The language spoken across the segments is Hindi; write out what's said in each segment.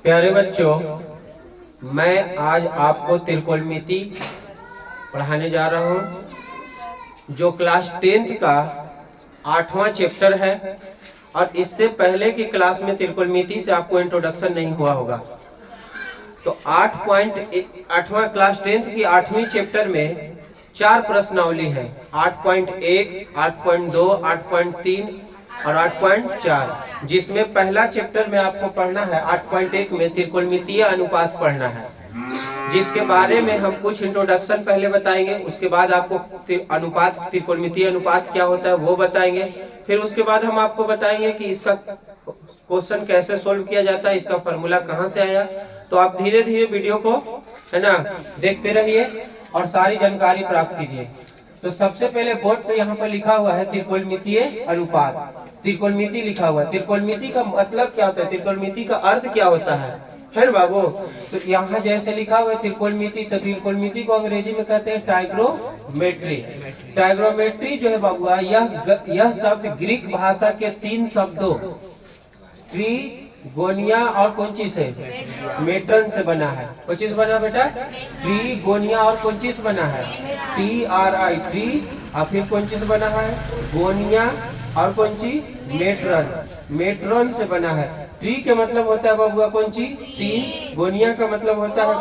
प्यारे बच्चों, मैं आज आपको त्रिकोणमिति पढ़ाने जा रहा हूँ जो क्लास 10th का 8वां चैप्टर है। और इससे पहले की क्लास में त्रिकोणमिति से आपको इंट्रोडक्शन नहीं हुआ होगा। तो 8वां क्लास 10th की 8वीं चैप्टर में 4 प्रश्नावली है, 8.1, 8.2, 8.3 और 8.4, जिसमें पहला चैप्टर में आपको पढ़ना है 8.1 में त्रिकोणमितीय अनुपात पढ़ना है, जिसके बारे में हम कुछ इंट्रोडक्शन पहले बताएंगे। उसके बाद आपको अनुपात, त्रिकोणमितीय अनुपात क्या होता है वो बताएंगे। फिर उसके बाद हम आपको बताएंगे कि इसका क्वेश्चन कैसे सोल्व किया जाता है, इसका फॉर्मूला कहाँ से आया। तो आप धीरे धीरे वीडियो को है ना देखते रहिए और सारी जानकारी प्राप्त कीजिए। तो सबसे पहले बोर्ड पे यहाँ पर लिखा हुआ है त्रिकोणमितीय अनुपात, त्रिकोणमिति लिखा हुआ है। त्रिकोणमिति का मतलब क्या होता है, त्रिकोणमिति का अर्थ क्या होता है ना बाबू। तो यहाँ जैसे लिखा हुआ है त्रिकोणमिति, तो त्रिकोणमिति को अंग्रेजी में कहते हैं ट्राइग्रोमेट्री। ट्राइग्रोमेट्री जो है बाबू, यह शब्द ग्रीक भाषा के 3 शब्दों ट्रीगोनिया और कौन चीज से, मेट्रन से बना है। कौन चीज बना बेटा, ट्रीगोनिया और कौन चीज बना है, TRI ट्री, और फिर कौन चीज बना है, गोनिया और कौन चीज, मेट्रन, मेट्रन से बना है। ट्री के मतलब होता है बाबुआ कौन चीज, 3, गोनिया का मतलब होता है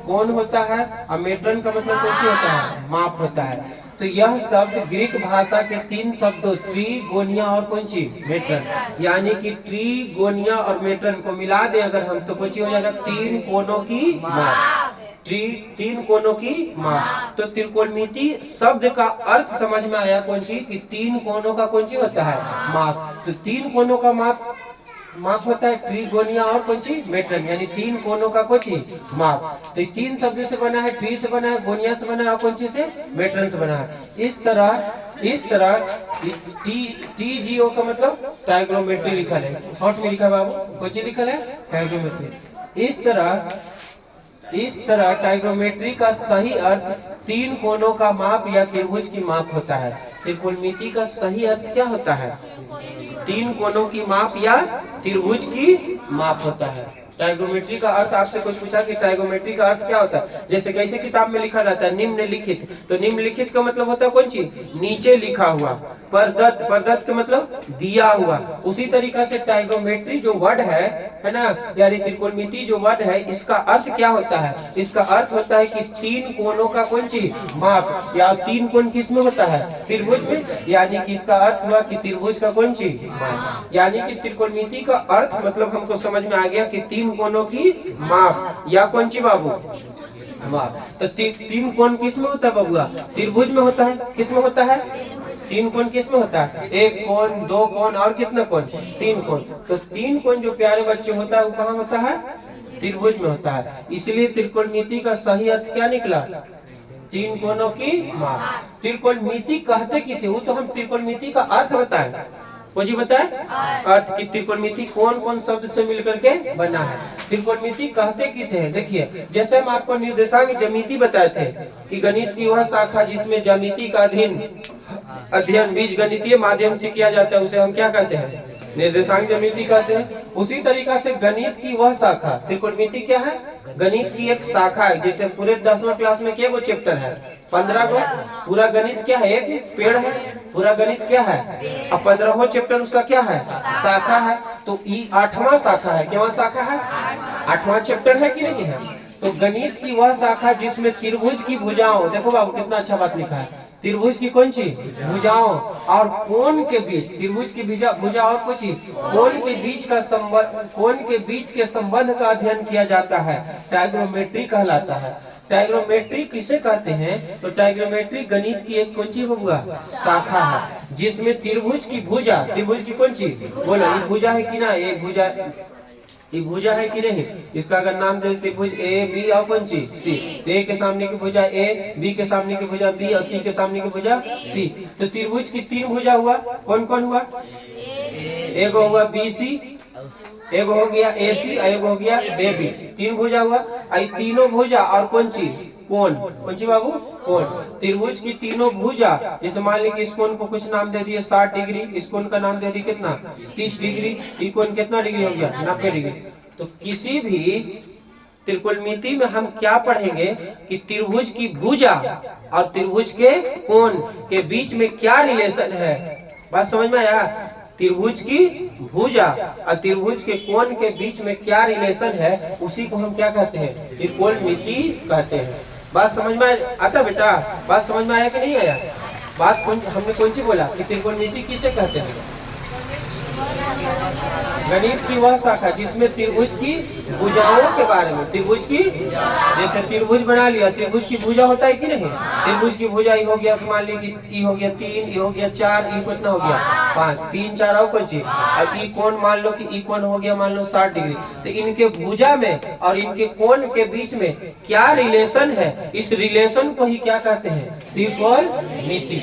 कौन होता है, और मेट्रन का मतलब कौन सी होता है, माप होता है। तो यह शब्द ग्रीक भाषा के 3 शब्दों ट्री, गोनिया और कौन चीज, मेट्रन, यानी कि ट्री, गोनिया और मेट्रन को मिला दे अगर हम, तो कौन चीज हो जाएगा, 3 कोनों की माप। 3 कोनों की माप। तो त्रिकोणमिति शब्द का अर्थ समझ में आया कौन सी, कि 3 कोनों का कौन सी होता है, माप। तो 3 कोनों का माप होता है ट्रीगोनिया और कौन सी, मेट्रन, यानी 3 कोनों का कौन सी, माप। तो 3 शब्द से बना है, ट्री से बना है, गोनिया से बना है और कौन सी से, मेट्रन से बना है। इस तरह TGO का मतलब ट्राइग्रोमेट्री लिखा है, शॉर्ट में लिखा बाबू, कौन सी लिखा है, ट्राइग्रोमेट्री। इस तरह ट्राइग्रोमेट्री का सही अर्थ 3 कोनों का माप या त्रिभुज की माप होता है। त्रिकोणमिति का सही अर्थ क्या होता है, 3 कोनों की माप या त्रिभुज की माप होता है। ट्राइगोमेट्री का अर्थ आपसे कुछ पूछा कि ट्राइगोमेट्री का अर्थ क्या होता है, जैसे कैसे किताब में लिखा रहता है निम्नलिखित, तो निम्नलिखित का मतलब होता है कौन चीज, नीचे लिखा हुआ। प्रदत्त का मतलब दिया हुआ। उसी तरीका से ट्राइगोमेट्री जो वर्ड है ना, यानी त्रिकोणमिति जो वर्ड है, इसका अर्थ क्या होता है, इसका अर्थ होता है कि 3 कोनों का कौन चीज, माप, या 3 कोण किसमें होता है, त्रिभुज में, यानी कि इसका अर्थ हुआ कि त्रिभुज का कौन चीज, माप। यानी कि त्रिकोणमिति का अर्थ मतलब हमको समझ में आ गया कि 3 कोनों की माप या कौन सी बाबू, माप। तो 3 कोण किस में होता है बाबूआ, त्रिभुज में होता है। किस में होता है, 3 कोण किस में होता है, 1 कोण, 2 कोण और कितना कोण, 3 कोण। तो 3 कोण जो प्यारे बच्चे होता है वो कहाँ होता है, त्रिभुज में होता है। इसलिए त्रिकोणमिति का सही अर्थ क्या निकला, 3 कोनों की माप। त्रिकोणमिति कहते किसे, वो तो हम त्रिकोणमिति का अर्थ बताए, जी बताए अर्थ की त्रिकोणमिति कौन कौन शब्द से मिलकर के बना है। त्रिकोणमिति कहते किसे है, देखिए जैसे हम आपको निर्देशांक ज्यामिति बताए थे कि गणित की वह शाखा जिसमें ज्यामिति का अध्ययन बीज गणितीय माध्यम से किया जाता है, उसे हम क्या कहते हैं, निर्देशांक ज्यामिति कहते हैं। उसी तरीका से गणित की वह शाखा, त्रिकोणमिति क्या है, गणित की एक शाखा है। जैसे पूरे 10वां क्लास में क्या वो चैप्टर है, 15 को, पूरा गणित क्या है, एक पेड़ है, पूरा गणित क्या है, अब 15वां चैप्टर उसका क्या है, शाखा है। तो 8वां शाखा है, क्या शाखा है, 8वां चैप्टर है कि नहीं है। तो गणित की वह शाखा जिसमें त्रिभुज की भुजाओं, देखो बाबू कितना अच्छा बात लिखा है, त्रिभुज की कौन सी भुजाओं और कोण के बीच, त्रिभुज की भुजा और कुछ कोण के बीच का संबंध, कोण के बीच के संबंध का अध्ययन किया जाता है, ट्राइग्रोमेट्री कहलाता है। ट्राइग्रोमेट्री किसे कहते हैं, तो ट्राइग्रोमेट्री गणित की एक कौन सी हुआ शाखा है, जिसमें त्रिभुज की भुजा, त्रिभुज की कौन सी, बोलो ये भुजा है कि ना, एक भुजा, ये भुजा है कि नहीं, इसका अगर नाम दे त्रिभुज ए बी और कौन सी सी, ए के सामने की भुजा ए, बी के सामने की भुजा बी और सी के सामने की भुजा सी। तो त्रिभुज की 3 भुजा हुआ, कौन कौन हुआ, एक हुआ BC, एक हो गया AC, एक हो गया AB, 3 भुजा हुआ। आई तीनों भुजा और कौन सी कोण, कौन सी बाबू, कोण। त्रिभुज की तीनों भुजा, जैसे मान लीजिए इस कोण को कुछ नाम दे दिए 60 डिग्री, इस कोण का नाम दे दिए कितना 30 डिग्री, ये कोण कितना डिग्री हो गया 90 डिग्री। तो किसी भी त्रिकोणमिति में हम क्या पढ़ेंगे कि त्रिभुज की भुजा और त्रिभुज के कोण के बीच में क्या रिलेशन है। बात समझ में आया? त्रिभुज की भुजा और त्रिभुज के कोण के बीच में क्या रिलेशन है, उसी को हम क्या कहते हैं? त्रिकोणमिति कहते हैं। बात समझ में आता बेटा? बात समझ में आया कि नहीं आया? बात हमने कौन सी बोला कि त्रिकोणमिति किसे कहते हैं? गणित की वह शाखा जिसमें त्रिभुज की भुजाओं के बारे में, त्रिभुज की, जैसे त्रिभुज बना लिया, त्रिभुज की भुजा होता है कि नहीं? त्रिभुज की भुजा ई हो गया, तो मान लीजिए कि ई हो गया 3, ई हो गया 4, ई कितना हो गया 5, 3 4 और कौन सी, और ई कोण मान लो कि ई कोण हो गया मान लो 60 डिग्री। तो इनके भुजा में और इनके कोण के बीच में क्या रिलेशन है, इस रिलेशन को ही क्या कहते हैं? त्रिकोणमिति।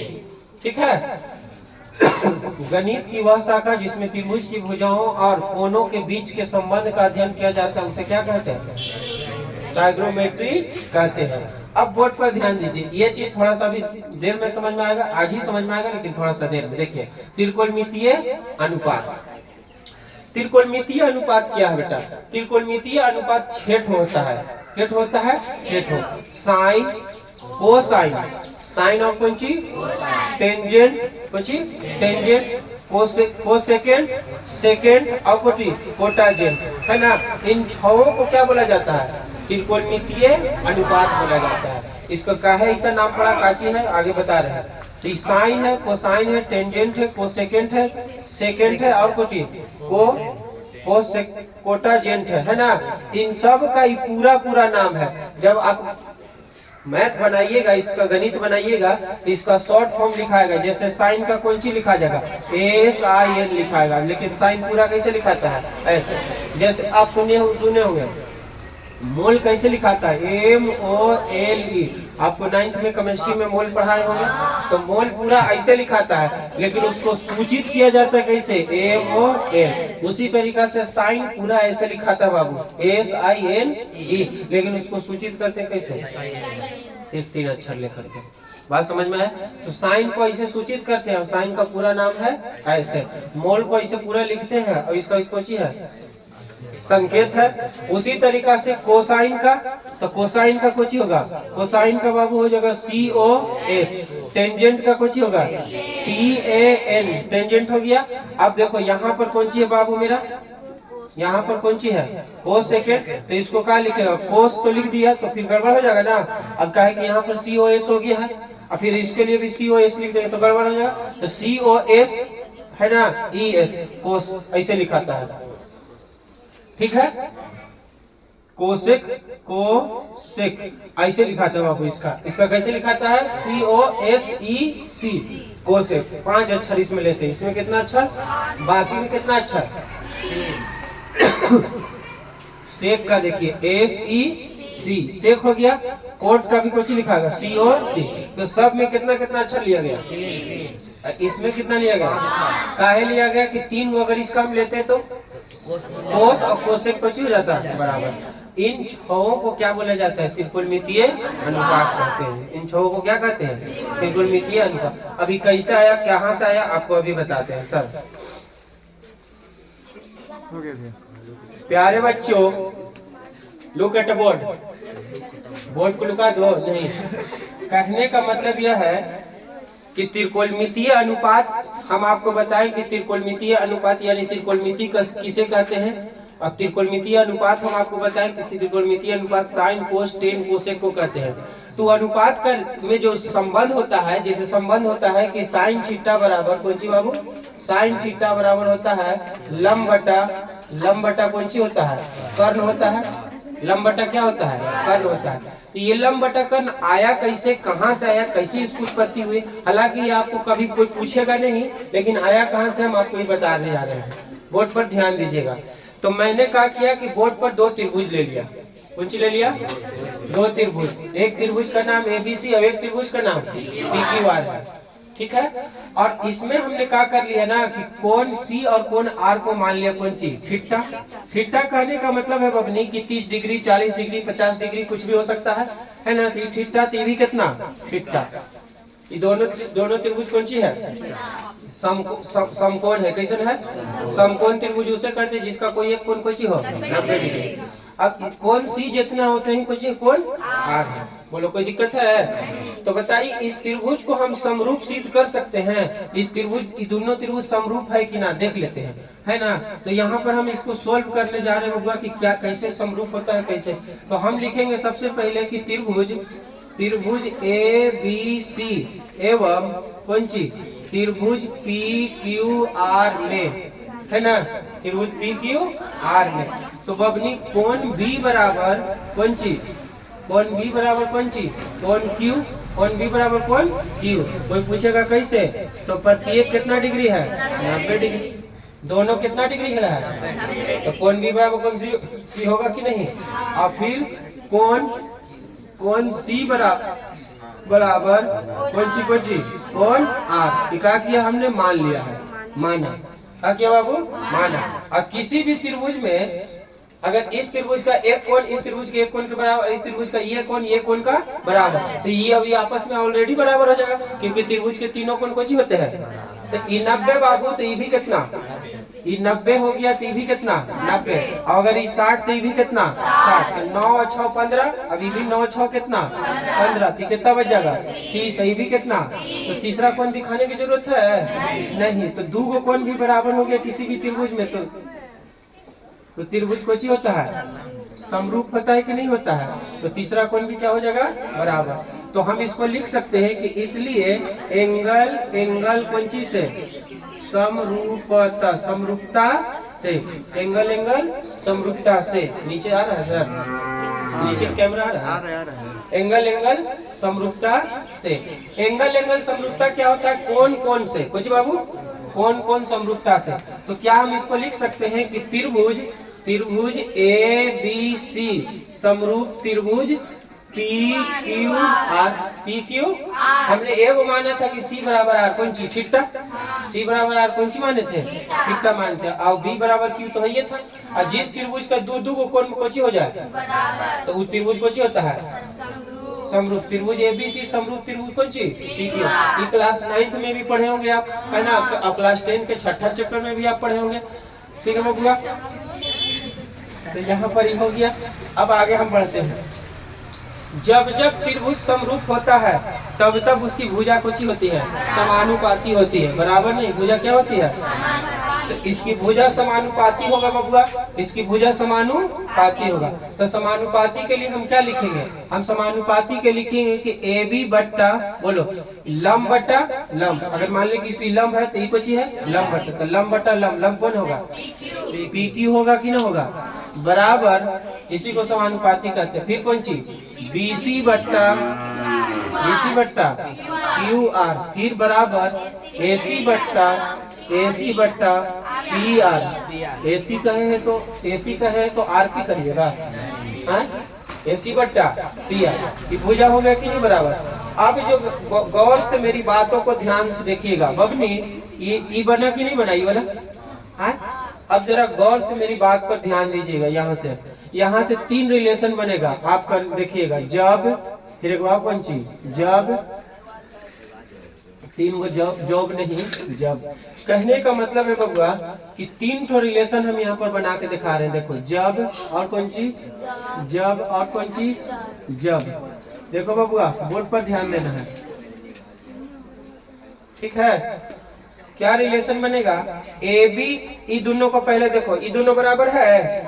ठीक है। गणित की वह शाखा जिसमें त्रिभुज की भुजाओं और कोणों के बीच के संबंध का अध्ययन किया जाता है उसे क्या कहते हैं? ट्राइगोनोमेट्री कहते हैं। अब बोर्ड पर ध्यान दीजिए, ये चीज थोड़ा सा भी देर में समझ में आएगा, आज ही समझ में आएगा, लेकिन थोड़ा सा देर में देखिए। त्रिकोणमितीय अनुपात। त्रिकोणमितीय अनुपात क्या है बेटा? त्रिकोणमितीय अनुपात 6 होता है। क्या होता है? 6। साइन, कोसाइन, साइन और कौन सी? टेंजेंट, कौन सी? टेंजेंट, कोसेकेंड, सेकेंड और कोटी कोटाजेंट, है ना? इन 6 को क्या बोला जाता है? त्रिकोणमितीय अनुपात बोला जाता है। इसको काहे ऐसा नाम पड़ा, काची है, आगे बता रहे हैं। तो साइन है, कोसाइन है, टेंजेंट है, कोसेकेंड है, सेकेंड है और कोटी कोटाजेंट है ना? इन सब का ही पूरा नाम है। जब आप मैथ बनाइएगा, इसका गणित बनाइएगा, तो इसका शॉर्ट फॉर्म लिखाएगा। जैसे साइन का कौन सी लिखा जाएगा? SIN लिखाएगा, लेकिन साइन पूरा कैसे लिखाता है? ऐसे। जैसे आप सुने होंगे मोल कैसे लिखाता है? MOLE। आपको 9th में केमिस्ट्री में मोल पढ़ाए होंगे, तो मोल पूरा ऐसे लिखाता है, लेकिन उसको सूचित किया जाता है कैसे? MOL। उसी तरीका से साइन पूरा ऐसे लिखाता है बाबू, SINE, लेकिन उसको सूचित करते हैं कैसे? सिर्फ 3 अक्षर लेकर के। बात समझ में है? तो साइन को ऐसे सूचित करते हैं, साइन का पूरा नाम है ऐसे। मोल को ऐसे पूरा लिखते हैं, और इसका कोई है संकेत है। उसी तरीका से कोसाइन का, तो कोसाइन का कुछ होगा, कोसाइन का बाबू हो जाएगा COS। टेंजेंट का कुछ होगा TAN, टेंजेंट हो गया। अब देखो यहाँ पर कौन सी है बाबू मेरा? यहाँ पर कौन सी है? कोसेकेंड। तो इसको क्या लिखेगा? कोस तो लिख दिया, तो फिर गड़बड़ हो जाएगा ना। अब क्या है कि यहाँ पर COS हो गया है, और फिर इसके लिए भी COS लिख देंगे तो गड़बड़ हो जाएगा। तो COS है ना, ES, कोस ऐसे लिखाता है। ठीक है। कोसेक, कोसेक ऐसे लिखाता है बाबू। इसका कैसे लिखाता है? COSEC, cosec. 5 अक्षर इसमें लेते हैं। इसमें कितना अक्षर? बाकी में कितना अक्षर? सेक का देखिए SEC, सेक हो गया। कोट का भी कुछ लिखा गया COT। तो सब में कितना अक्षर लिया गया? इसमें कितना लिया गया? काहे लिया गया कि 3 को अगर इसका हम लेते हैं तो कोस और कोसेक कुछ हो जाता है बराबर। इन 6 को क्या बोला जाता है? त्रिकोणमितीय अनुपात कहते हैं। इन 6 को क्या कहते हैं? त्रिकोणमितीय अनुपात। अभी कैसे आया, कहाँ से आया, आपको अभी बताते हैं सर। प्यारे बच्चों, लुक एट बोर्ड। बोर्ड को लुका दो नहीं। कहने का मतलब यह है कि त्रिकोणमितीय अनुपात, हम आपको बताएं कि त्रिकोणमितीय अनुपात यानी त्रिकोणमिति किसे कहते हैं। अब त्रिकोणमितीय अनुपात हम आपको बताएं, किसी त्रिकोणमितीय अनुपात साइन, कोस, टेन, कोसेक को कहते हैं। तो अनुपात का में जो संबंध होता है, जैसे संबंध होता है कि साइन थीटा बराबर कौन सी बाबू? साइन थीटा बराबर होता है लंब बटा कौन सी होता है? कर्ण होता है। लंब बटा क्या होता है? कर्ण होता है। तो ये लंब बटा कर्ण आया कैसे, कहाँ से आया, कैसे इसकी उत्पत्ति हुई? हालांकि ये आपको कभी कोई पूछेगा नहीं, लेकिन आया कहाँ से हम आपको ये बताने जा रहे हैं। बोर्ड पर ध्यान दीजिएगा। तो मैंने क्या किया कि बोर्ड पर 2 त्रिभुज ले लिया। कौन सी ले लिया? 2 त्रिभुज। एक त्रिभुज का नाम ABC और एक त्रिभुज का नाम PQR है। ठीक है। और इसमें हमने क्या कर लिया ना कि कोण C और कोण R को मान लिया कौन सी? थीटा। थीटा कहने का मतलब है बबनी कि 30 डिग्री, 40 डिग्री, 50 डिग्री कुछ भी हो सकता है ना। थीटा, TV कितना? थीटा। ये दोनों त्रिभुज कौन सी है? समकोण है। कैसे है? समकोण त्रिभुज उसे कहते हैं जिसका कोई एक कोण कोई हो 90 डिग्री। अब कोण सी जितना होते हैं कोई कोण आर है। बोलो कोई दिक्कत है? तो बताइए इस त्रिभुज को हम समरूप सिद्ध कर सकते हैं? इस त्रिभुज दोनों त्रिभुज समरूप है कि ना देख लेते हैं, है ना। तो यहाँ पर हम इसको सोल्व करने जा रहे होगा कि क्या कैसे समरूप होता है कैसे। तो हम लिखेंगे सबसे पहले कि त्रिभुज ए बी सी एवं कौन सी त्रिभुज पी क्यू आर में, है ना, त्रिभुज पी क्यू आर में। तो बबनी कोण बी बराबर कौन सी, कोण बी बराबर कौन सी, कोण क्यू, कोण बी बराबर कोण क्यू। कोई पूछेगा कैसे, तो प्रत्येक कितना डिग्री है 90 डिग्री, दोनों कितना डिग्री है, तो कोण बी बराबर कोण सी होगा कि नहीं। और फिर कोण सी बराबर कौन सी कोण आर। क्या किया हमने, मान लिया है, माना। क्या बाबू, माना। अब किसी भी त्रिभुज में अगर इस त्रिभुज का एक कोण इस त्रिभुज के एक कोण के बराबर, इस त्रिभुज का ये कोण का बराबर, तो ये अभी आपस में ऑलरेडी बराबर हो जाएगा क्योंकि त्रिभुज के तीनों कोण कोची होते हैं। तो ये 90 बाबू, तो ये भी कितना, ये 90 हो गया, तो ये भी कितना 90। और अगर ये 60 तो ये भी कितना 60। 9 और 6 15, अभी भी 9 6 कितना 15, तो कितना बच जाएगा 30। ये भी कितना, तो तीसरा कोण दिखाने की जरूरत है नहीं। तो दो गो कोण भी बराबर हो गया किसी भी त्रिभुज में। तो त्रिभुज कोची होता है, समरूप होता है कि नहीं होता है। तो तीसरा कोण भी क्या हो जाएगा, बराबर। तो हम इसको लिख सकते हैं कि इसलिए एंगल कौन से, समरूपता से, एंगल समरूपता से। नीचे आ रहा है सर, नीचे कैमरा आ रहा है। एंगल समरूपता से। एंगल समरूपता क्या होता है, कोण से, कुछ बाबू कोण समरूपता से। तो क्या हम इसको लिख सकते हैं कि त्रिभुज ए बी सी समरूप त्रिभुज P Q R. P Q हमने एक माना था कि सी बराबर आर कौन सी थीटा, सी बराबर आर कौन सी माने थे, थीटा माने थे। और बी बराबर क्यू तो है ये था। और जिस त्रिभुज का दो कोण में कोची हो जाए तो वो त्रिभुज कोची होता है, समरूप। त्रिभुज एबीसी समरूप त्रिभुज कौन सी, पी क्यू। ये क्लास 9th में भी पढ़े होंगे आप, है ना। अब क्लास 10 के छठा चैप्टर में भी आप पढ़े होंगे, ठीक है बबुआ। तो यहाँ पर ही हो गया। अब आगे हम बढ़ते हैं। जब त्रिभुज समरूप होता है तब उसकी भुजा कोची होती है, समानुपाती होती है, बराबर नहीं। भुजा क्या होती है, तो इसकी भुजा समानुपाती होगा बबुआ, इसकी भुजा समानुपाती होगा। तो समानुपाती के लिए हम क्या लिखेंगे, हम समानुपाती के लिखेंगे कि ए बी बट्टा, बोलो लंब बट्टा लंब। अगर मान ली कि इसकी लंब है तो ये कोची है, लंब बट्टा। तो लंब बट्टा लंब कौन होगा, पी क्यू होगा कि ना होगा, बराबर। इसी को समानुपाती कहते हैं। फिर कौन सी, बीसी बट्टा क्यू आर। फिर बराबर एसी बट्टा पी आर। एसी कहे तो आर पी कहिएगा, एसी बट्टा पी आर। ये भुजा हो गया कि नहीं, बराबर। अब जो गौर से मेरी बातों को ध्यान से देखिएगा बबनी, ये बना कि नहीं बना, ये वाला। अब जरा गौर से मेरी बात पर ध्यान दीजिएगा। यहाँ से 3 रिलेशन बनेगा, आप कर देखिएगा। जब, फिर एक बार कौन सी, जब, 3 गो जब नहीं, जब। कहने का मतलब है बबुआ कि 3 ठो रिलेशन हम यहाँ पर बना के दिखा रहे हैं। देखो जब और कौन सी, जब और कौन सी, जब। देखो बबुआ बोर्ड पर ध्यान देना है, ठीक है। क्या रिलेशन बनेगा, ए बी, ये दोनों को पहले देखो, ये दोनों बराबर है,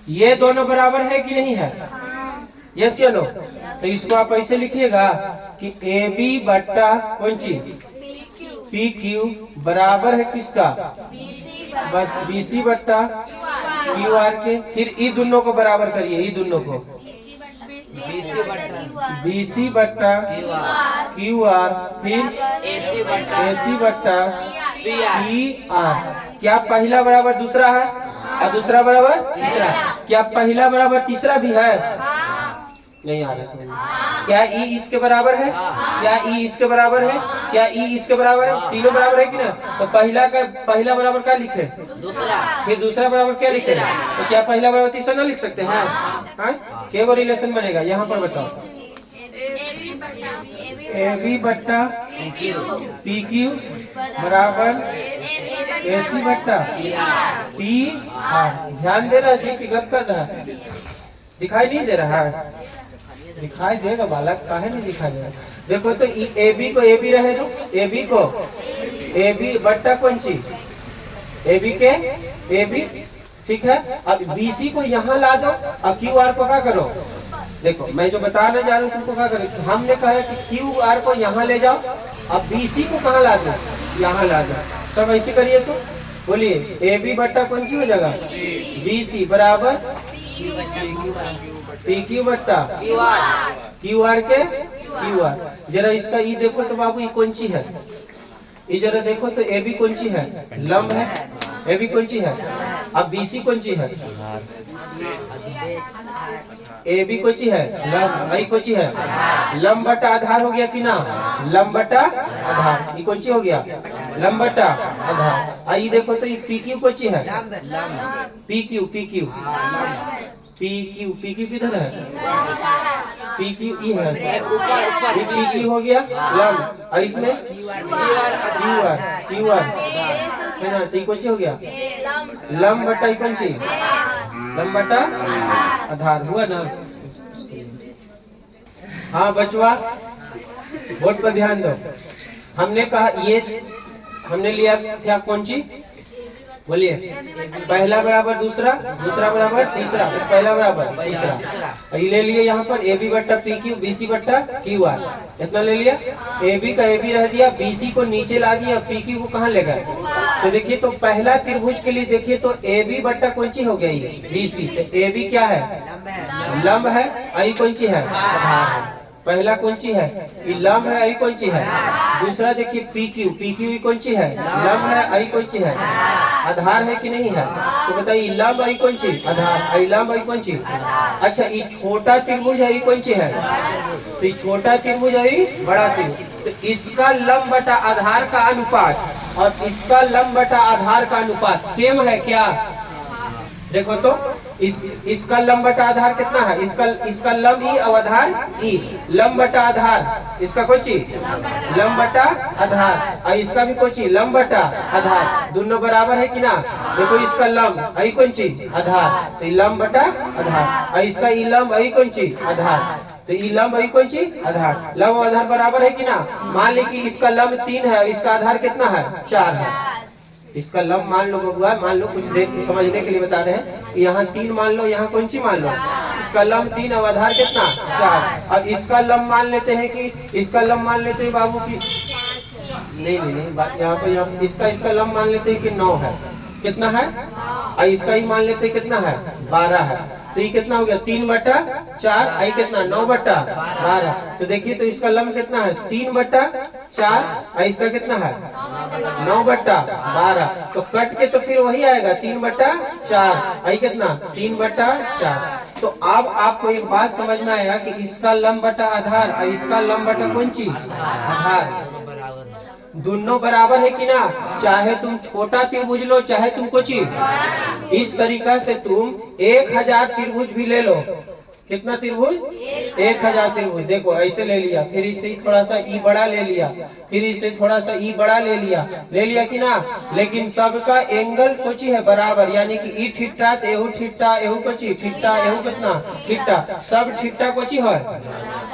ये दोनों बराबर है कि नहीं है, यस या नो। तो इसको आप ऐसे लिखिएगा कि ए बी बट्टा कौन सी, पी क्यू बराबर है किसका, बस बीसी बट्टा क्यू आर के। फिर ई दोनों को बराबर करिए, ई दोनों को बीसी बट्टा क्यू आर। फिर एसी बट्टा पी आर। क्या पहला बराबर दूसरा है और दूसरा बराबर तीसरा? क्या पहला बराबर तीसरा भी है? नहीं आ रहा समझ में। क्या ई इसके बराबर है, क्या ई इसके बराबर है, क्या ई इसके बराबर है? तीनों बराबर है कि ना। तो पहला बराबर क्या लिखे, दूसरा। फिर दूसरा बराबर क्या लिखे, तो क्या पहला बराबर तीसरा ना लिख सकते हैं? क्या वो रिलेशन बनेगा, यहाँ पर बताओ। ए बी बट्टा पी क्यू बराबर AC बट्टा TR। ध्यान दे रहा है जी कि गलत कर रहा है? दिखाई नहीं दे रहा है? दिखाई देगा बालक, काहे नहीं दिखाई दे रहा? देखो तो AB को AB रहे दो, AB को AB बट्टा कौन सी AB के AB, ठीक है। अब BC को यहाँ ला दो, अब QR को क्या करो? देखो मैं जो बताना जा रहा हूँ तुमको क्या करो, हमने कहा कि QR को यहाँ ले जाओ, अब BC को कहाँ ला दो? यहाँ ला दो। सब ऐसे करिए तो बोलिए AB बट्टा कौन सी हो जाएगा BC बराबर PQ बट्टा QR के QR। जरा इसका ई देखो तो बाबू ये कौन सी है? ये जरा देखो तो AB कौन सी है? लंब है। AB कौन सी है? अब BC कौन सी है? AB कौन सी है? लंब। आई कौन सी है? लंब बटा आधार हो गया कि ना? लंब बटा आधार, ये कौन सी हो गया? लंब बटा आधार। आई देखो तो ये PQ कौन सी है? PQ PQ PQ PQ किधर है? PQ ई है, ये PQ हो गया लंब। और इसमें QR है ना, तो कौन सी हो गया? लंब बटा कौन सी? लंब बटा आधार हुआ ना? हाँ बचवा बोर्ड पर ध्यान दो। हमने कहा ये हमने लिया था कौन सी? बोलिए पहला बराबर दूसरा, दूसरा बराबर तीसरा, पहला बराबर तीसरा। ये ले लिए यहाँ पर AB बट्टा PQ BC बट्टा QR, इतना ले लिया। AB का AB रह दिया, BC को नीचे ला दिया, PQ को कहाँ ले गए? तो देखिए तो पहला त्रिभुज के लिए देखिए तो AB बट्टा कौन सी हो गई? BC। तो AB क्या है? लंब है। आई कौन सी है? आधार है। पहला कौन सी है? ये लंब है। आई कौन सी है? दूसरा देखिए PQ कौन सी है? लंब है। आई कौन सी है? आधार है कि नहीं है? तो बताइए लंब आई कौन सी? आधार। आई लंब आई कौन सी? अच्छा ये छोटा त्रिभुज है, कौन सी है? तो ये छोटा त्रिभुज है, बड़ा त्रिभुज। तो इसका लंब बटा आधार का अनुपात और इसका लंब बटा आधार का अनुपात सेम है क्या? देखो तो इसका लंब बटा आधार कितना है? इसका लंब ई और आधार ई। लंब बटा आधार इसका कौन सी? लंब बटा आधार। और इसका भी कौन सी? लंब बटा आधार। दोनों बराबर है कि ना? देखो इसका लंब आई कौन सी? आधार, तो लंब बटा आधार। और इसका ई लंब आई कौन सी? आधार, तो ई लंब आई कौन सी? आधार। लंब और आधार बराबर है कि ना? मान ली कि इसका लंब 3 है, इसका आधार कितना है? 4 है। इसका लंब मान लो बबुआ, मान लो कुछ देख समझने के लिए बता रहे हैं। यहाँ 3 मान लो, यहाँ कौन सी मान लो? इसका लंब 3 और आधार कितना? 4। अब इसका लंब मान लेते हैं कि इसका लंब मान लेते हैं बाबू की नहीं बात यहाँ पर इसका लंब मान लेते हैं कि 9 है। कितना है? और इसका ही मान लेते हैं कितना है? 12 है। तो ये कितना हो गया? 3 बटा 4। आई कितना? 9 बटा 12। तो देखिए तो इसका लंब कितना है? 3 बटा 4। और इसका कितना है? 9 बटा 12। तो कट के तो फिर वही आएगा 3 बटा 4। आई कितना? 3 बटा 4। तो अब आपको एक बात समझ में आएगा कि इसका लंब बटा आधार और इसका लंब बटा कौन सी? आधार। दोनों बराबर है कि ना? चाहे तुम छोटा त्रिभुज लो, चाहे तुम कुछ इस तरीका से तुम 1000 त्रिभुज भी ले लो। कितना त्रिभुज? 1000 त्रिभुज। देखो ऐसे ले लिया, फिर इससे थोड़ा सा ई बड़ा ले लिया, फिर इससे थोड़ा सा ई बड़ा ले लिया कि ना? लेकिन सबका एंगल कुछ है बराबर, यानी कि ई ठीठा, एहू ठीठा, एहू कुछ ठीठा, एहू कितना ठीठा, सब ठीठा कुछ है।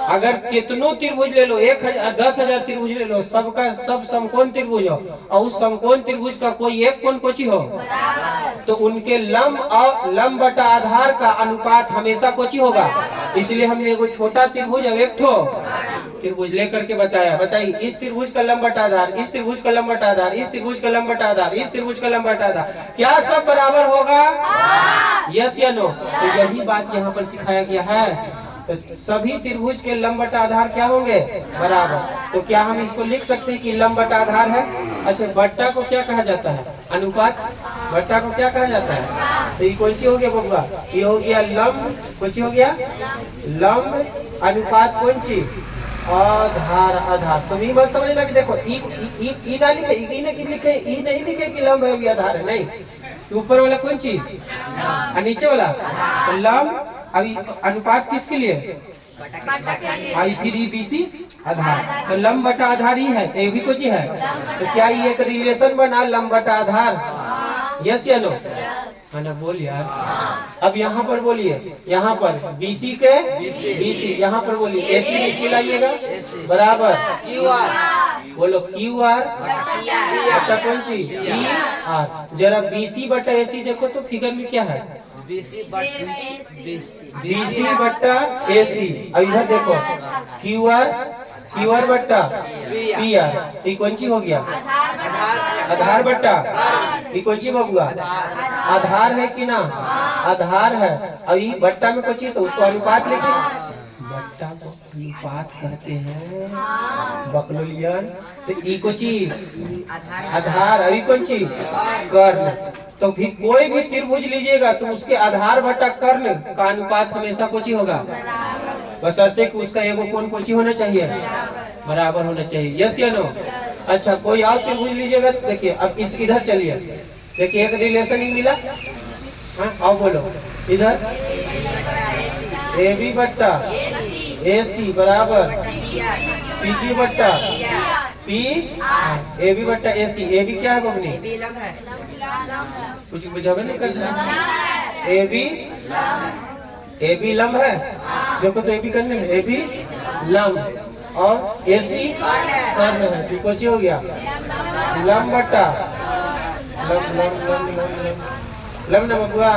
अगर कितनों त्रिभुज ले लो, 10,000 त्रिभुज ले लो, सबका सब समकोण त्रिभुज हो और उस समकोण त्रिभुज का कोई एक कोण कुछ हो, तो उनके लंब और लंब बटा आधार का अनुपात हमेशा कुछ होगा। इसलिए हमने एगो छोटा त्रिभुज और एक ठो त्रिभुज लेकर के बताया। बताइए इस त्रिभुज का लंब बटा आधार, इस त्रिभुज का लंब बटा आधार, इस त्रिभुज का लंब बटा आधार, इस त्रिभुज का लंब बटा आधार, क्या सब बराबर होगा? यस या नो? तो यही बात यहाँ पर सिखाया गया है। तो सभी त्रिभुज के लंब बटा आधार क्या होंगे? बराबर। तो क्या हम इसको लिख सकते हैं कि लंब बटा आधार है? अच्छा बट्टा को क्या कहा जाता है? अनुपात। बट्टा को क्या कहा जाता है? तो ये कौन सी हो गया बबुआ? ये हो गया लंब, कौन सी हो गया? लंब अनुपात कौन सी? आधार। आधार तो ये बात समझना कि देखो ई ना लिखे, ई नहीं लिखे कि लंब है आधार है, नहीं। ऊपर वाला कौन चीज और नीचे वाला तो लंब। अभी अनुपात किसके लिए? आई फिर BC आधार। तो लंब बटा आधार ही है, ये भी कुछ है। तो क्या ये एक रिलेशन बना लंब बटा आधार? यस या नो? है ना, बोल यार। अब यहाँ पर बोलिए, यहाँ पर BC के BC, यहाँ पर बोलिए AC लिख लाइएगा बराबर बोलो QR बटा कौन सी PR। जरा BC बटा AC देखो तो फिगर में क्या है? BC बट्टा AC। अब इधर देखो QR बट्टा PR, ये कौन सी हो गया? आधार बट्टा, ये कौन सी बबुआ? आधार है कि ना? आधार है। अब ये बट्टा में कुछ तो उसको अनुपात लिखे, बट्टा को अनुपात कहते हैं बकलोलियन। तो ई को चीज आधार, अभी कौन चीज कर्ण। तो भी कोई भी त्रिभुज लीजिएगा तो उसके आधार बटा कर्ण का अनुपात हमेशा कुछ ही होगा, बशर्ते कि उसका एगो कोण कुछ ही होना चाहिए, बराबर होना चाहिए। यस या नो? अच्छा, कोई और त्रिभुज लीजिएगा तो देखिए, अब इस इधर चलिए, देखिए एक रिलेशन ही मिला। हाँ आओ बोलो, इधर AB बट्टा AC बराबर PQ बट्टा P AB बट्टा AC। AB क्या है बबनी? कुछ बुझावे नहीं करना। AB लंब है, देखो तो AB करने में AB लंब और AC कर्ण है, तो कुछ हो गया लंब बट्टा लंब ना बबुआ।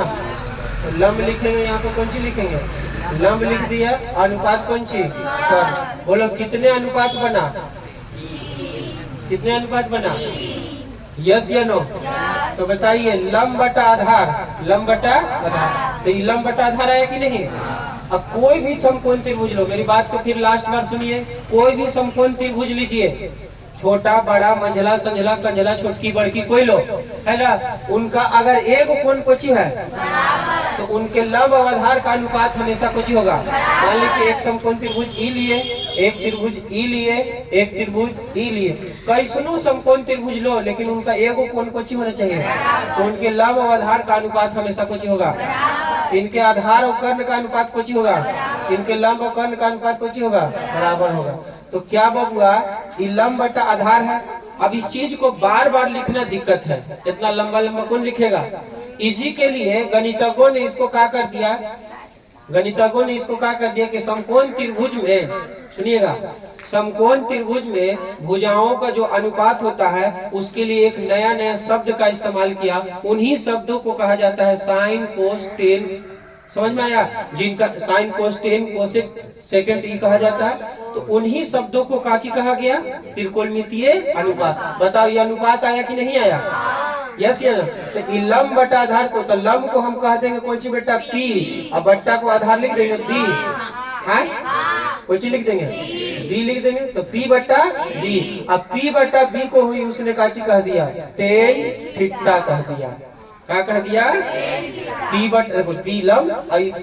लंब लिखेंगे यहाँ पे कौन सी लिखेंगे? लंब लिख दिया, अनुपात कौन सी कर्ण। बोलो कितने अनुपात बना? कितने अनुपात बना? यस या नो? तो बताइए लंब बटा आधार, लंब बटा आधार। तो ये लंब बटा आधार आया कि नहीं? अब कोई भी समकोण त्रिभुज लो, मेरी बात को फिर लास्ट बार सुनिए, कोई भी समकोण त्रिभुज लीजिए, छोटा बड़ा मंझला संझला कंझला छोटकी बड़की कोई लो, है ना, उनका अगर एक कोण कुछ है तो उनके लंब और आधार का अनुपात हमेशा कुछ ही होगा। मान लीजिए एक समकोण त्रिभुज ई लिए, एक त्रिभुज ई लिए, एक त्रिभुज ई लिए, कैसनो समकोण त्रिभुज लो, लेकिन उनका एगो कोण कुछ ही होना चाहिए, तो उनके लंब और आधार का अनुपात हमेशा कुछ ही होगा। इनके आधार और कर्ण का अनुपात कुछ ही होगा, इनके लंब और कर्ण का अनुपात कुछ ही होगा, बराबर होगा। तो क्या बबुआ, ये लंब बटा आधार है। अब इस चीज को बार बार लिखना दिक्कत है, इतना लंबा लंबा कौन लिखेगा? इसी के लिए गणितज्ञों ने इसको क्या कर दिया, गणितज्ञों ने इसको क्या कर दिया कि समकोण त्रिभुज में, सुनिएगा, समकोण त्रिभुज में भुजाओं का जो अनुपात होता है उसके लिए एक नया नया शब्द का इस्तेमाल किया। उन्हीं शब्दों को कहा जाता है साइन कोस टेन। समझ में आया? जिनका sine cos tan cosec second ई कहा जाता है, तो उन्हीं शब्दों को काची कहा गया? त्रिकोणमितीय अनुपात। बताओ ये अनुपात आया कि नहीं आया? यस या ना? तो लंब बटा आधार को, तो लंब को हम कह देंगे कौन सी बेटा? P, और बट्टा को आधार लिख देंगे B, है कौन सी लिख देंगे? B लिख देंगे। तो P बट्टा B, अब P बट्टा B को हुई उसने काची कह दिया? टेन थीटा कह दिया। क्या कह दिया? P बट्टा, देखो P लंब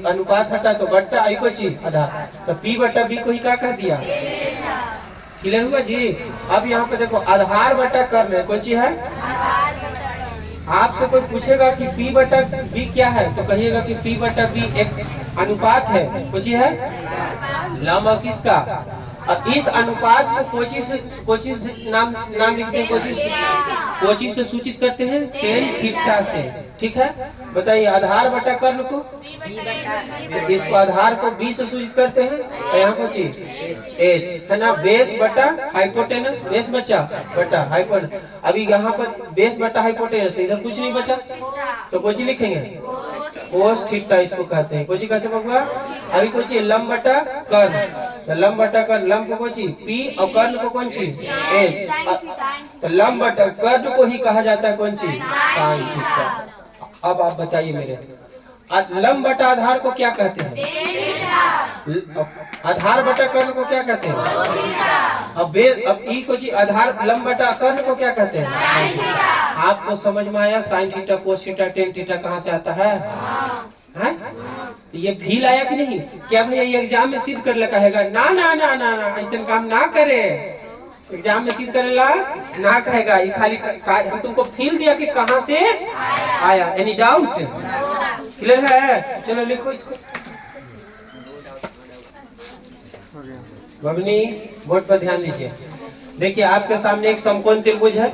अनुपात हटा तो बट्टा आई को चीज आधार, तो P बट्टा B को ही क्या कह दिया? क्लियर हुआ जी? अब यहाँ पे देखो आधार बटा कर्ण कौन सी है? आपसे कोई पूछेगा कि P बटा B क्या है तो कहिएगा कि P बटा B एक अनुपात है, कौन सी है? लंब किसका? इस अनुपात को कोची से नाम लिखते हैं, कोची से सूचित करते हैं? टेन थीटा से। ठीक है, बताइए आधार बटा कर्ण को, इसको आधार को B से सूचित करते हैं, तो यहाँ कोची H है ना, बेस बटा हाइपोटेनस, बेस बचा बटा हाइपोटेनस। अभी यहाँ पर बेस बटा हाइपोटेनस, इधर कुछ नहीं बचा तो कोची लिखेंगे? कोस थीटा इसको कहते हैं। कोची कहते हैं बबुआ? अभी कोची लंब बटा कर्ण, तो लंब बटा कर्ण, लंब को कोची P और कर्ण को कौन सी H, तो लंब बटा कर्ण को ही कहा जाता है कौन सी? Sine theta. अब आप बताइए मेरे, लंब बटा आधार को क्या कहते हैं? आधार बटा कर्ण को क्या कहते हैं? अब ई को जी आधार लंब बटा कर्ण को क्या कहते हैं? आपको समझ में आया? Sine theta cos theta tan theta कहाँ से आता है? हैं? ये भी लाया कि नहीं? क्या भैया ये एग्जाम में सिद्ध कर लगा है? ना ना ना ना ना, ऐसा काम ना करे, एग्जाम में सिद्ध करेला ना कहेगा। ये खाली हम तुमको फील दिया कि कहाँ से आया। Any doubt? क्लियर है? चलो लिखो इसको। बबनी बोर्ड पर ध्यान दीजिए। देखिए आपके सामने एक समकोण त्रिभुज है।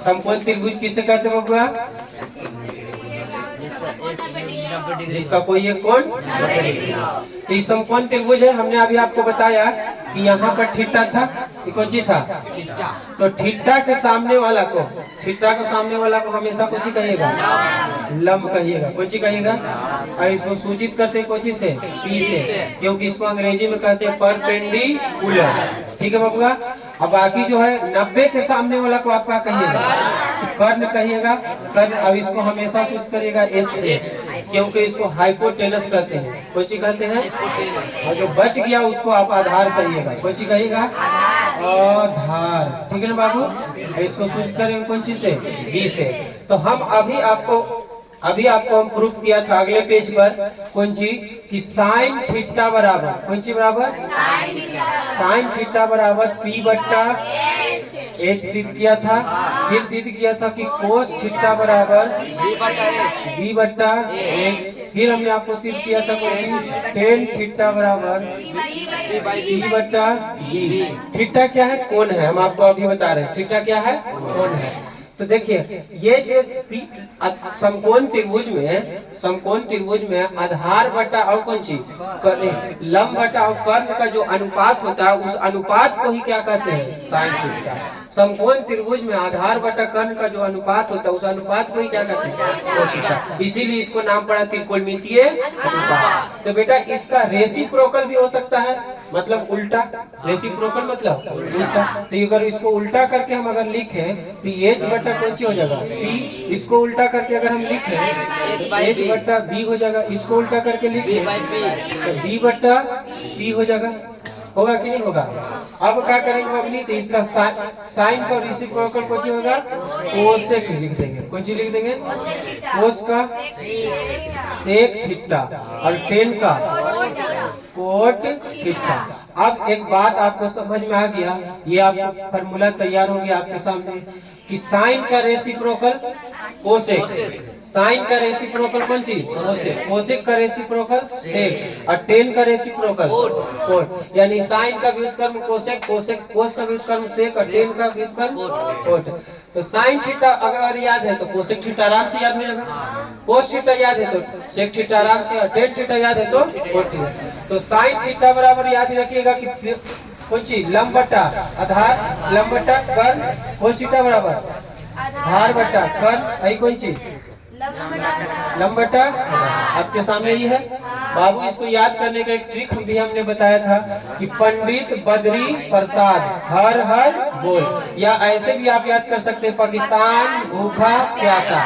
समकोण त्रिभुज किसे कहते हैं बबुआ? जिसका कोई एक कोण तो ये समकोण त्रिभुज है। हमने अभी आपको बताया कि यहाँ पर थीटा था, ये कौन सी था? तो थीटा के सामने वाला को, थीटा के सामने वाला को हमेशा कौन सी कहिएगा? लंब कहिएगा। कौन सी कहिएगा? और इसको सूचित करते हैं कौन सी से? पी से, क्योंकि इसको अंग्रेजी में कहते हैं परपेंडिकुलर। ठीक है बबुआ। अब बाकी जो है 90 के सामने वाला को आपका कहिएगा कर्ण कहिएगा। कर्ण अब इसको हमेशा सूचित करिएगा एच से, क्योंकि इसको हाइपोटेनस कहते हैं। कौन सी कहते हैं? और जो बच गया उसको आप आधार कहिएगा। कौन सी कहिएगा? आधार। ठीक है ना बाबू। इसको सूचित करेंगे कौन सी से? बी से। तो हम अभी आपको हम प्रूफ किया था अगले पेज पर कौन सी कि साइन थीटा बराबर कौन सी बराबर? साइन थीटा बराबर पी बट्टा एच सिद्ध किया था। फिर सिद्ध किया था कि कोस थीटा बराबर बी बट्टा एच। फिर हमने आपको सिद्ध किया था कौन सी? टेन थीटा बराबर बी बट्टा बी। थीटा क्या है? कोण है। हम आपको अभी बता रहे हैं थीटा क्या है? कोण है। तो देखिए ये जो समकोण त्रिभुज में आधार बटा और कौन सी लंब बटा और कर्ण का जो अनुपात होता है उस अनुपात को ही क्या कहते हैं? Sine theta. समकोण त्रिभुज में आधार बटा कर्ण का जो अनुपात होता है उस अनुपात को ही क्या कहते हैं? Cos theta. इसीलिए इसको नाम पड़ा त्रिकोणमितीय अनुपात। तो बेटा इसका रेसिप्रोकल भी हो सकता है, मतलब उल्टा। रेसिप्रोकल मतलब उल्टा। तो अगर इसको उल्टा करके हम अगर लिखें तो एच बटा कौन सी हो जाएगा? पी। इसको उल्टा करके अगर हम लिखें एच बटा बी हो जाएगा। इसको उल्टा करके लिखें तो बी बटा पी हो जाएगा। होगा कि नहीं होगा? अब क्या करेंगे बबली? तो इसका साइन का रेसिप्रोकल कौन सी होगा? कोसेक लिख देंगे। कौन सी लिख देंगे? कोस का सेक थीटा और टेन का कोट थीटा। अब एक बात आपको समझ में आ गया, ये आपका फॉर्मूला तैयार हो गया आपके सामने कि साइन का रेसिप्रोकल कोसेक। साइन का रेसिप्रोकल कौन सी? कोसेक। कोसेक का रेसिप्रोकल सेक और टेन का रेसिप्रोकल कोट। यानी साइन का व्युत्क्रम कोसेक, कोस का व्युत्क्रम सेक और टेन का व्युत्क्रम कोट। तो साइन थीटा अगर याद है तो कोसेक थीटा आराम से याद हो जाएगा। कोस थीटा याद है तो सेक थीटा आराम से, और टेन थीटा याद है तो कोट थीटा। तो साइन थीटा बराबर याद रखिएगा कि कौन सी? लंब बटा आधार, लंब बटा कर्ण। कोस थीटा बराबर आधार बटा कर्ण। आई कौन सी? लंब बटा। आपके सामने ही है बाबू। इसको याद करने का एक ट्रिक भी हमने बताया था कि पंडित बद्री प्रसाद हर हर बोल, या ऐसे भी आप याद कर सकते हैं पाकिस्तान भूखा प्यासा,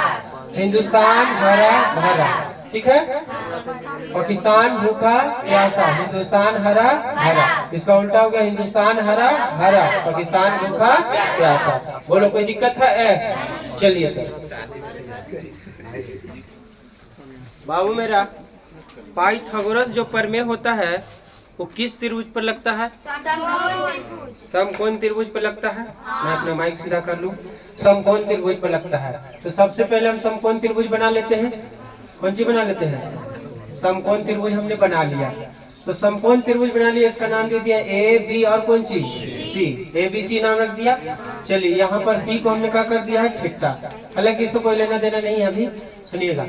हिंदुस्तान भरा भरा। ठीक है? पाकिस्तान भूखा प्यासा, हिंदुस्तान हरा भरा। इसका उल्टा हो गया हिंदुस्तान हरा भरा, पाकिस्तान भूखा प्यासा। बोलो कोई दिक्कत है? चलिए सर। बाबू मेरा पाइथागोरस जो प्रमेय होता है वो किस त्रिभुज पर लगता है? समकोण त्रिभुज पर लगता है। मैं अपना माइक सीधा कर लूं। समकोण त्रिभुज पर लगता है। तो सबसे पहले हम समकोण त्रिभुज बना लेते हैं। कौन सी बना लेते हैं? समकोण त्रिभुज हमने बना लिया। तो समकोण त्रिभुज बना लिया, इसका नाम दे दिया ए बी और कौन सी? सी। ए बी सी नाम रख दिया। चलिए यहाँ पर सी को हमने क्या कर दिया है? थीटा। हालांकि इससे कोई लेना देना नहीं है अभी, सुनिएगा,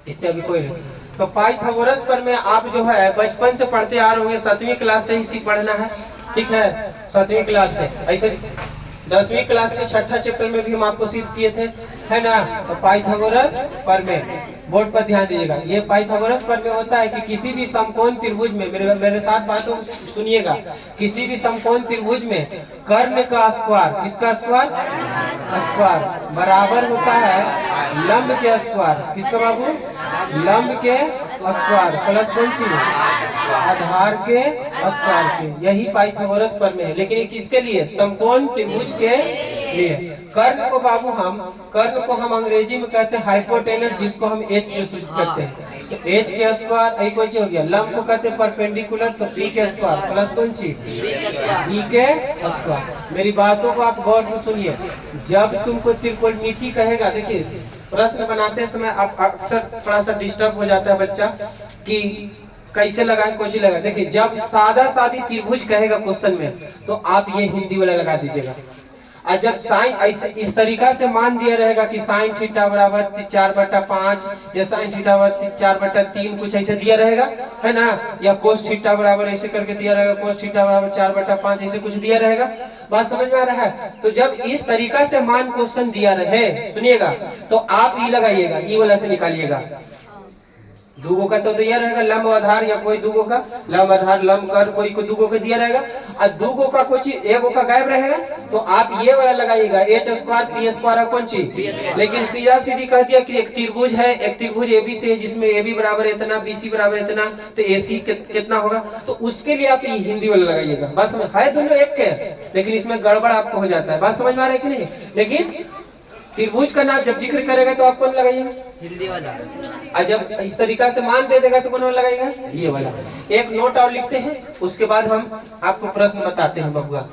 इससे अभी कोई नहीं। तो पाइथागोरस पर में आप जो है बचपन से पढ़ते आ रहे होंगे, 7वीं क्लास से इसी पढ़ना है। ठीक है? 7वीं क्लास से। ऐसे 10वीं क्लास के छठा चैप्टर में भी हम आपको सिद्ध किए थे, है ना? तो पाइथागोरस प्रमेय बोर्ड पर ध्यान दीजिएगा। ये पाइथागोरस प्रमेय होता है कि किसी भी समकोण त्रिभुज में, मेरे साथ बातों सुनिएगा, किसी भी समकोण त्रिभुज में कर्ण का स्क्वायर, किसका स्क्वायर? स्क्वायर बराबर होता है लंब के स्क्वायर। किसका बाबू? लंब के स्क्वायर प्लस कौन सी? आधार के स्क्वायर के। यही पाइथागोरस प्रमेय है। लेकिन ये किसके लिए? समकोण त्रिभुज के लिए। कर्ण को हम अंग्रेजी में कहते हैं हाइपोटेनस, जिसको हम एच से सूचित करते हैं। तो एच के स्क्वायर कौन सी हो गया? लंब को कहते हैं परपेंडिकुलर, तो पी के स्क्वायर प्लस कौन सी? बी के स्क्वायर। मेरी बातों को आप गौर से सुनिए। जब तुमको त्रिकोणमिति कहेगा, देखिए प्रश्न बनाते समय आप अक्सर थोड़ा सा डिस्टर्ब हो जाता है बच्चा कि कैसे लगाएं, कौन सी लगाए। देखिए जब सादा सादी त्रिभुज कहेगा क्वेश्चन में तो आप ये हिंदी वाला लगा दीजिएगा। और जब साइन ऐसे इस तरीका से मान दिया रहेगा कि साइन थीटा बराबर 4/5 या साइन थीटा बराबर 4/3 कुछ ऐसे दिया रहेगा, है ना, या कोस थीटा बराबर ऐसे करके दिया रहेगा, कोस थीटा बराबर 4/5 ऐसे कुछ दिया रहेगा। बात समझ में आ रहा है। तो जब इस तरीका से मान क्वेश्चन दिया रहे, सुनिएगा, तो आप ई लगाइएगा, ई वाला से निकालिएगा। दूगो का तो दिया रहेगा लंब आधार, या कोई दूगो का लंब आधार लंब कर कोई को दूगो का दिया रहेगा, और दूगो का कोई चीज एगो का गायब रहेगा, तो आप ये वाला लगाइएगा h² p² कौन चीज। लेकिन सीधा सीधी कह दिया कि एक त्रिभुज है, एक त्रिभुज ABC है जिसमें AB बराबर इतना, BC बराबर इतना, तो AC कितना होगा, तो उसके लिए आप ये हिंदी वाला लगाइएगा। बस है दोनों एक के, लेकिन इसमें गड़बड़ आपको हो जाता है। बात समझ में आ रहा है कि नहीं। लेकिन त्रिभुज का नाम जब जिक्र करेगा तो आप कौन लगाइएगा, हिंदी वाला। और जब इस तरीका से मान दे देगा तो कौन वाला लगाएगा, ये वाला। एक नोट और लिखते हैं, उसके बाद हम आपको प्रश्न बताते हैं बबुआ,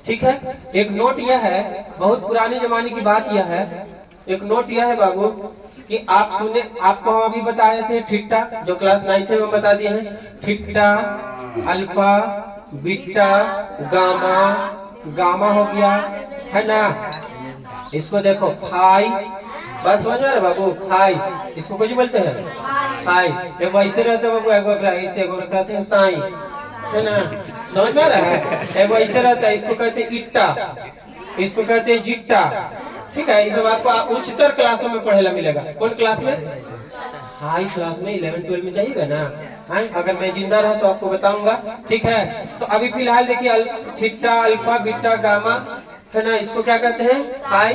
ठीक है। एक नोट यह है, बहुत पुराने जमाने की बात यह है, एक नोट यह है बाबू कि आप सुने, आपको हम अभी बता रहे थे थीटा, जो क्लास 9th में बता दिए हैं, theta, alpha, beta, gamma, gamma हो गया, है ना। इसको देखो फाई, बस समझ में आ रहा बाबू, फाई, इसको कुछ बोलते हैं फाई। एगो ऐसे रहता है बाबू, एगो ऐसे, एगो कहते हैं साई, है ना, समझ में आ रहा है। एगो ऐसे रहता है, इसको कहते हैं इट्टा, इसको कहते हैं जिट्टा, ठीक है। ये सब आपको उच्चतर क्लासों में पढ़ेला मिलेगा। कौन क्लास में, हाई क्लास में, 11-12 में जाइएगा ना। अगर मैं जिंदा रहा तो आपको बताऊंगा, ठीक है। तो अभी फिलहाल देखिए थीटा, अल्फा, बीटा, गामा, है ना, इसको क्या कहते हैं, फाई।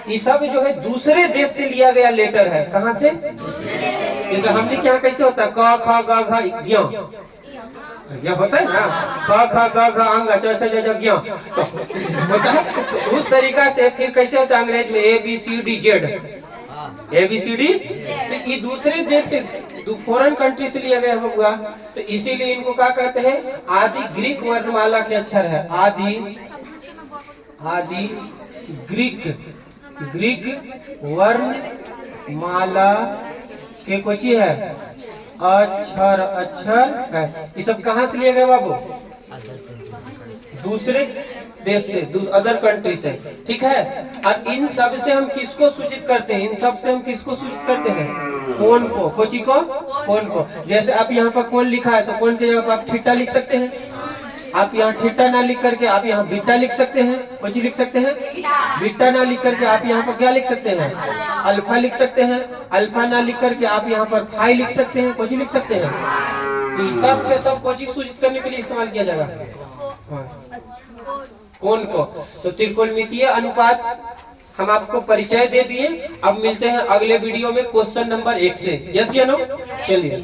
ये सब जो है दूसरे देश से लिया गया लेटर है। कहाँ से, जैसे हमने क्या कैसे होता है, क ख ग घ ज्ञ होता है ना, क ख ग घ अंग च छ ज ज ज्ञ, तो होता है। तो उस तरीका से फिर कैसे होता है अंग्रेज में ABCD ABCD। तो ये दूसरे देश से, फॉरेन कंट्री से लिया गया होगा, तो इसीलिए इनको क्या कहते हैं, आदि ग्रीक वर्णमाला के अक्षर है। आदि ग्रीक वर्णमाला के कुछ है, अक्षर है। ये सब कहाँ से लिए गए बाबू, दूसरे देश से, अदर कंट्री से, ठीक है। और इन सब से हम किसको सूचित करते हैं, इन सब से हम किसको सूचित करते हैं, कोण को, कोची को, कोण को। जैसे आप यहाँ पर कोण लिखा है, तो कोण के जगह पर आप थीटा लिख सकते हैं। आप यहाँ थीटा ना लिख करके आप यहाँ बीटा लिख सकते हैं, कोची लिख सकते हैं, बीटा ना लिख करके आप यहाँ पर क्या लिख सकते हैं, अल्फा लिख सकते हैं। अल्फा ना लिख करके आप यहाँ पर फाई लिख सकते हैं, कोची लिख सकते हैं। तो सब के सब कोची सूचित करने के लिए इस्तेमाल किया जाएगा, कोण को। तो त्रिकोणमितीय अनुपात हम आपको परिचय दे दिए। अब मिलते हैं अगले वीडियो में क्वेश्चन नंबर 1 से। यस या नो, चलिए।